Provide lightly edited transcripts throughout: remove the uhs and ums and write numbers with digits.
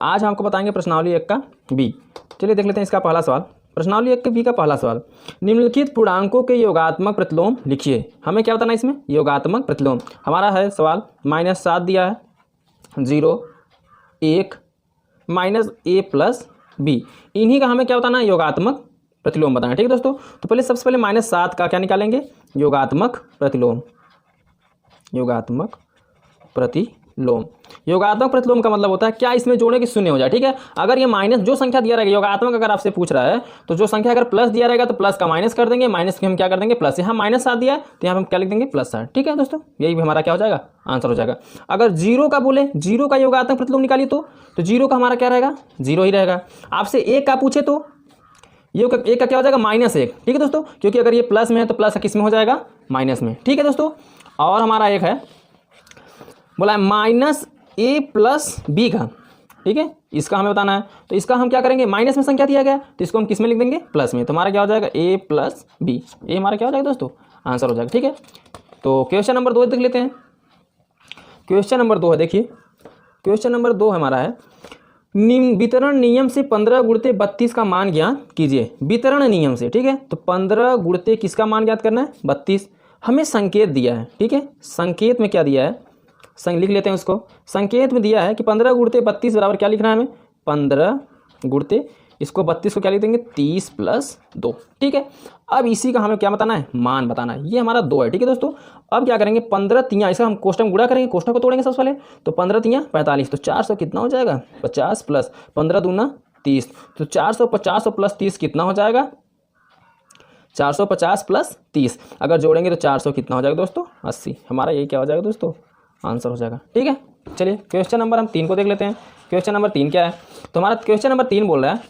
आज हमको बताएंगे प्रश्नावली 1 का बी। चलिए देख लेते हैं इसका पहला सवाल। प्रश्नावली 1 के बी का पहला सवाल, निम्नलिखित पूर्णांकों के योगात्मक प्रतिलोम लिखिए। हमें क्या बताना है इसमें? योगात्मक प्रतिलोम। हमारा है सवाल -7 दिया है, 0, 1, -a प्लस बी, इन्हीं का हमें क्या बताना है? योगात्मक प्रतिलोम बताना है। ठीक है दोस्तों, तो पहले सबसे पहले -7 का क्या निकालेंगे? योगात्मक प्रतिलोम। योगात्मक प्रतिलोम, योगात्मक प्रतिलोम का मतलब होता है क्या इसमें जोड़े कि शून्य हो जाए। ठीक है, अगर ये माइनस जो संख्या दिया रहेगा योगात्मक, अगर आपसे पूछ रहा है तो जो संख्या अगर प्लस दिया रहेगा तो प्लस का माइनस कर देंगे, माइनस के हम क्या कर देंगे? प्लस। यहाँ -7 दिया है तो यहाँ हम क्या लिख देंगे? +7। ठीक है दोस्तों, यही भी हमारा क्या हो जाएगा? आंसर हो जाएगा। अगर 0 का बोले, 0 का योगात्मक प्रतिलोम निकालिए तो 0 का हमारा क्या रहेगा? 0 ही रहेगा। आपसे 1 का पूछे तो ये एक का क्या हो जाएगा? -1। ठीक है दोस्तों, क्योंकि अगर ये प्लस में है तो प्लस किस में हो जाएगा? माइनस में। ठीक है दोस्तों, और हमारा एक है बोला है -a प्लस बी का। ठीक है, इसका हमें बताना है, तो इसका हम क्या करेंगे? माइनस में संख्या दिया गया तो इसको हम किस में लिख देंगे? प्लस में। तो हमारा क्या हो जाएगा? a plus B. ये हमारा क्या हो जाएगा दोस्तों? आंसर हो जाएगा। ठीक है, तो क्वेश्चन नंबर 2 देख लेते हैं। क्वेश्चन नंबर 2 है, देखिए क्वेश्चन नंबर 2 हमारा है, वितरण नियम से 15 गुणित 32 का मान ज्ञात कीजिए। वितरण नियम से, ठीक है, तो 15 गुणित किसका मान ज्ञात करना है? 32। हमें संकेत दिया है। ठीक है, संकेत में क्या दिया है? लिख लेते हैं उसको। संकेत में दिया है कि 15 गुणित 32 बराबर क्या लिखना है हमें? 15 गुणित इसको 32 को क्या लिख देंगे? 30 + 2। ठीक है, अब इसी का हमें क्या बताना है? मान बताना है। ये हमारा 2 है। ठीक है दोस्तों, अब क्या करेंगे? 15 तियाँ, इसका हम कोष्टक गुणा करेंगे, कोष्टक को तोड़ेंगे सबसे पहले। तो 15 तियाँ 45, तो 400 कितना हो जाएगा? 50 + 15 दूना 30, तो 450 + 30 कितना हो जाएगा? 450 + 30। अगर जोड़ेंगे तो 400 कितना हो जाएगा दोस्तों? 80। हमारा यही क्या हो जाएगा दोस्तों? आंसर हो जाएगा। ठीक है, चलिए क्वेश्चन नंबर हम 3 को देख लेते हैं। क्वेश्चन नंबर 3 क्या है? तो हमारा क्वेश्चन नंबर 3 बोल रहा है,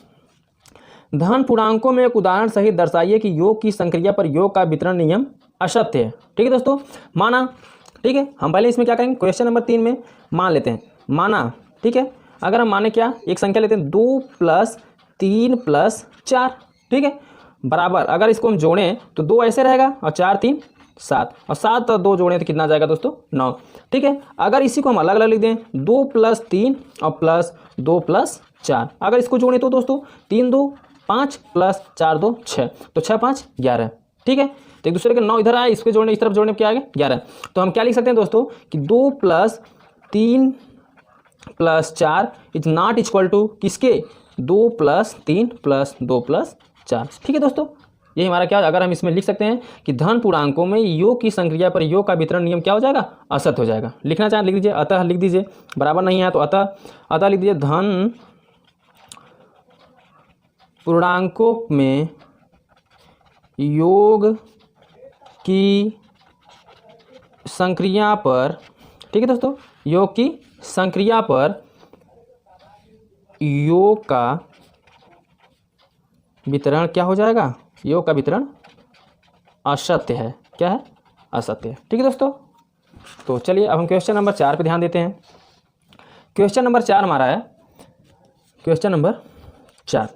धन पूर्णांकों में एक उदाहरण सहित दर्शाइए कि योग की संक्रिया पर योग का वितरण नियम असत्य है। ठीक है दोस्तों, माना। ठीक है, हम पहले इसमें क्या करेंगे? क्वेश्चन नंबर 3 में मान लेते हैं, माना। ठीक है, अगर हम माने क्या? एक संख्या लेते हैं 2 + 3 + 4। ठीक है, बराबर, अगर इसको हम जोड़ें तो 2 ऐसे रहेगा और 4 3 7, और 7 और 2 जोड़ें तो कितना जाएगा दोस्तों? 9। ठीक है, अगर इसी को हम अलग अलग लिख दें, 2 + 3 और +2 + 4, अगर इसको जोड़ें तो दोस्तों 3 2 5 + 4 2 6, तो 6 5 11। ठीक है, तो एक दूसरे के 9 इधर आए, इसके जोड़ने इस तरफ जोड़ने क्या आ गया? 11। तो हम क्या लिख सकते हैं दोस्तों कि 2 + 3 + 4 इज नॉट इक्वल टू किसके? 2 + 3 + 2 + 4। ठीक है दोस्तों, ये हमारा क्या, अगर हम इसमें लिख सकते हैं कि धन पूर्णांकों में योग की संक्रिया पर योग का वितरण नियम क्या हो जाएगा? असत्य हो जाएगा। लिखना चाहें लिख दीजिए, अतः लिख दीजिए, बराबर नहीं है तो अतः लिख दीजिए, धन पूर्णांकों में योग की संक्रिया पर, ठीक है दोस्तों, योग की संक्रिया पर योग का वितरण क्या हो जाएगा? योग का वितरण असत्य है। क्या है? असत्य है। ठीक है दोस्तों, तो चलिए अब हम क्वेश्चन नंबर 4 पे ध्यान देते हैं। क्वेश्चन नंबर 4 हमारा है, क्वेश्चन नंबर 4,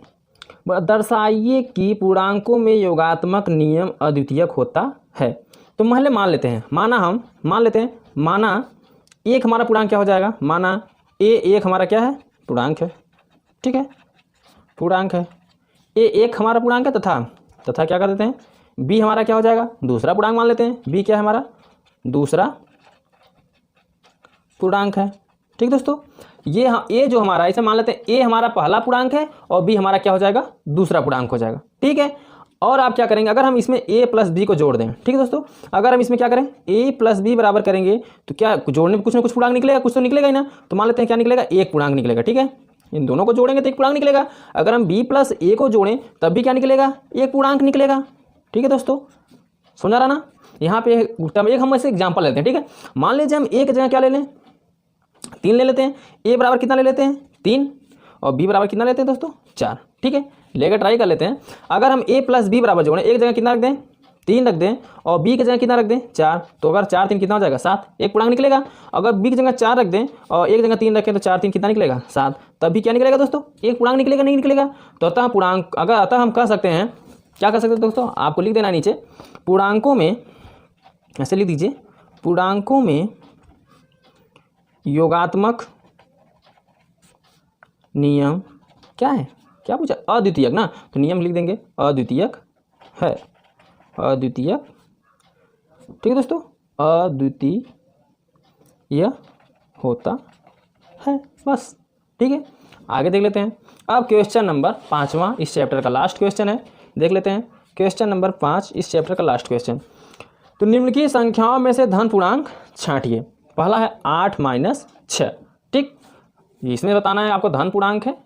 दर्शाइए कि पूर्णांकों में योगात्मक नियम अद्वितीयक होता है। तो पहले मान लेते हैं, मान लेते हैं, माना एक हमारा पूर्णांक क्या हो जाएगा? माना एक हमारा क्या है? पूर्णांक है। ठीक है, पूर्णांक है। एक हमारा पूर्णांक है, तथा क्या कर देते हैं? बी हमारा क्या हो जाएगा? दूसरा पूर्णांक मान लेते हैं। बी क्या है हमारा? दूसरा पूर्णांक है। ठीक दोस्तों, ये जो हमारा, इसे मान लेते हैं ए हमारा पहला पूर्णांक है और बी हमारा क्या हो जाएगा? दूसरा पूर्णांक हो जाएगा। ठीक है, और आप क्या करेंगे? अगर हम इसमें a + b को जोड़ दें, ठीक है दोस्तों, अगर हम इसमें क्या करें? a + b बराबर करेंगे तो क्या जोड़ने में कुछ ना कुछ पूर्णांक निकलेगा, कुछ तो निकलेगा ही ना। तो मान लेते हैं क्या निकलेगा? एक पूर्णांक निकलेगा। ठीक है, इन दोनों को जोड़ेंगे तो एक पूर्णांक निकलेगा। अगर हम b + a को जोड़ें तब भी क्या निकलेगा? एक पूर्णांक निकलेगा। ठीक है दोस्तों, समझा रहा ना? यहाँ पे एक हम ऐसे एग्जाम्पल लेते हैं। ठीक है, मान लीजिए हम a की जगह क्या ले लें? 3 ले लेते हैं। a बराबर कितना ले लेते हैं? 3, और b बराबर कितना लेते हैं दोस्तों? 4। ठीक है, लेकर ट्राई कर लेते हैं। अगर हम a + b बराबर जोड़ें, एक जगह कितना रख दें? 3 रख दें, और b की जगह कितना रख दें? 4, तो अगर 4 3 कितना हो जाएगा? 7, एक पूर्णांक निकलेगा। अगर b की जगह 4 रख दें और एक जगह 3 रखें तो 4 3 कितना निकलेगा? 7, तब भी क्या निकलेगा दोस्तों? एक पूर्णांक निकलेगा, नहीं निकलेगा? तो अतः पूर्णांक, अतः हम कह सकते हैं, क्या कर सकते हैं दोस्तों? आपको लिख देना नीचे, पूर्णांकों में, ऐसे लिख दीजिए, पूर्णांकों में योगात्मक नियम क्या है, क्या पूछा, अद्वितीयक ना, तो नियम लिख देंगे अद्वितीयक है, अद्वितीयक, ठीक है दोस्तों, अद्वितीय होता है, बस, ठीक है। आगे देख लेते हैं। अब क्वेश्चन नंबर 5वां इस चैप्टर का लास्ट क्वेश्चन है, देख लेते हैं क्वेश्चन नंबर 5 इस चैप्टर का लास्ट क्वेश्चन। तो निम्नलिखित संख्याओं में से धन पूर्णांक छांटिए। पहला है 8 - 6, ठीक, इसमें बताना है आपको धन पूर्णांक है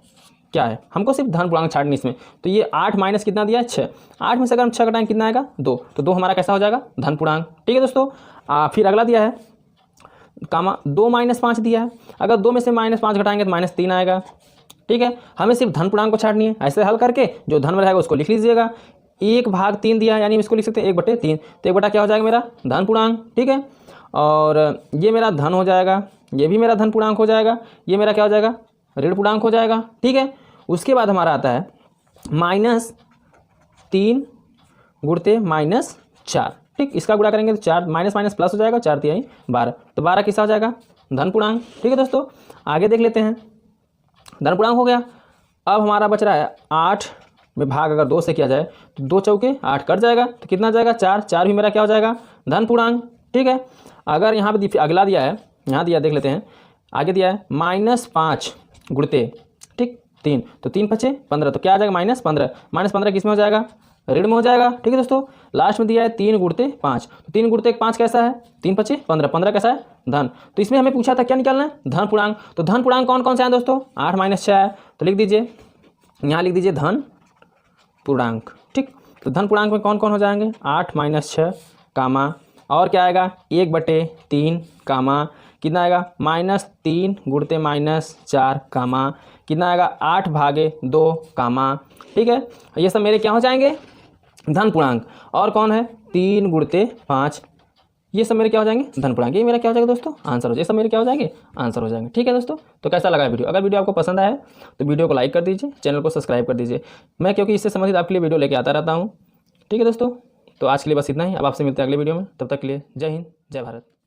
क्या है, हमको सिर्फ धन पूर्णांक छांटनी इसमें। तो ये 8 माइनस कितना दिया है 6, 8 में से अगर हम 6 घटाएं कितना आएगा 2, तो 2 हमारा कैसा हो जाएगा धन पूर्णांक, ठीक है दोस्तों। फिर अगला दिया है कामा 2 - 5 दिया है, अगर 2 में से -5 घटाएंगे तो -3 आएगा, ठीक है। हमें सिर्फ धन पूर्णांक को छाटनी है, ऐसे हल करके जो धन में रहेगा उसको लिख लीजिएगा। 1/3 दिया है, यानी इसको लिख सकते हैं 1/3, तो 1 क्या हो जाएगा मेरा धन पूर्णांक, ठीक है। और ये मेरा धन हो जाएगा, ये भी मेरा धन पूर्णांक हो जाएगा, ये मेरा क्या हो जाएगा ऋण पूर्णांक हो जाएगा, ठीक है। उसके बाद हमारा आता है -3 गुणते -4, ठीक, इसका गुणा करेंगे तो 4 माइनस प्लस हो जाएगा, 4 तिहाई 12, तो 12 किसका हो जाएगा धन पूर्णांक, ठीक है दोस्तों। आगे देख लेते हैं, धन पूर्णांक हो गया। अब हमारा बच रहा है 8 में भाग अगर 2 से किया जाए तो 2 चौके 8 कट जाएगा, तो कितना जाएगा 4, 4 भी मेरा क्या हो जाएगा धन पूर्णांक, ठीक है। अगर यहाँ पे अगला दिया है, यहाँ दिया देख लेते हैं, आगे दिया है -5 गुणते, ठीक 3, तो 3 × 5 = 15, तो क्या आ जाएगा -15, -15 किस में हो जाएगा ऋण में हो जाएगा, ठीक है दोस्तों। लास्ट में दिया है 3 × 5, तो 3 × 5 कैसा है 3 × 5 = 15, 15 कैसा है धन। तो इसमें हमें पूछा था क्या निकालना है धन पूर्णांक, तो धन पूर्णांक कौन कौन से हैं दोस्तों 8 - 6 है, तो लिख दीजिए, यहाँ लिख दीजिए धन पूर्णांक, ठीक। तो धन पूर्णांक में कौन कौन हो जाएंगे 8 - 6 कामा, और क्या आएगा 1/3 कामा, कितना आएगा -3 गुणते -4 कामा, कितना आएगा 8/2 कामा, ठीक है। ये सब मेरे क्या हो जाएंगे धन पूर्णांक, और कौन है 3 गुणते 5, ये सब मेरे क्या हो जाएंगे धन पूर्णांक, ये मेरा क्या हो जाएगा दोस्तों आंसर हो जाएगा, ये सब मेरे क्या हो जाएंगे आंसर हो जाएंगे, ठीक है दोस्तों। तो कैसा लगा वीडियो, अगर वीडियो आपको पसंद आया तो वीडियो को लाइक कर दीजिए, चैनल को सब्सक्राइब कर दीजिए, मैं क्योंकि इससे संबंधित आपके लिए वीडियो लेके आता रहता हूँ, ठीक है दोस्तों। तो आज के लिए बस इतना ही, अब आपसे मिलते हैं अगले वीडियो में, तब तक के लिए जय हिंद जय भारत।